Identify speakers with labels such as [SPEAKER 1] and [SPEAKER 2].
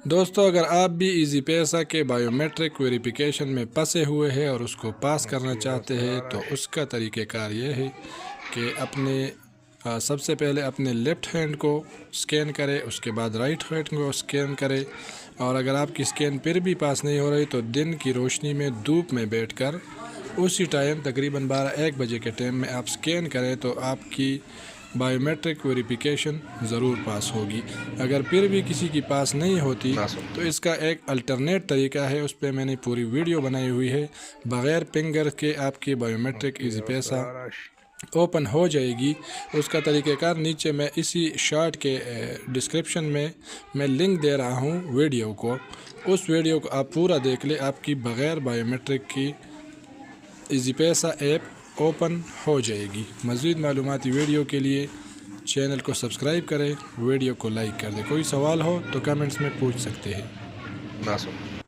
[SPEAKER 1] دوستو اگر آپ بھی ایزی پیسہ کے بائیومیٹرک ویریفیکیشن میں پھنسے ہوئے ہیں اور اس کو پاس کرنا چاہتے ہیں تو اس کا طریقہ کار یہ ہے کہ سب سے پہلے اپنے لیفٹ ہینڈ کو سکین کرے، اس کے بعد رائٹ ہینڈ کو سکین کرے، اور اگر آپ کی سکین پھر بھی پاس نہیں ہو رہی تو دن کی روشنی میں دھوپ میں بیٹھ کر اسی ٹائم تقریباً 12-1 بجے کے ٹائم میں آپ سکین کریں تو آپ کی بائیومیٹرک ویریفیکیشن ضرور پاس ہوگی۔ اگر پھر بھی کسی کی پاس نہیں ہوتی تو اس کا ایک الٹرنیٹ طریقہ ہے، اس پہ میں نے پوری ویڈیو بنائی ہوئی ہے، بغیر فنگر کے آپ کی بائیومیٹرک ایزی پیسہ اوپن ہو جائے گی۔ اس کا طریقہ کار نیچے میں اسی شارٹ کے ڈسکرپشن میں لنک دے رہا ہوں ویڈیو کو، اس ویڈیو کو آپ پورا دیکھ لیں، آپ کی بغیر بائیومیٹرک کی ایزی پیسہ ایپ اوپن ہو جائے گی۔ مزید معلوماتی ویڈیو کے لیے چینل کو سبسکرائب کریں، ویڈیو کو لائک کر دیں۔ کوئی سوال ہو تو کمنٹس میں پوچھ سکتے ہیں۔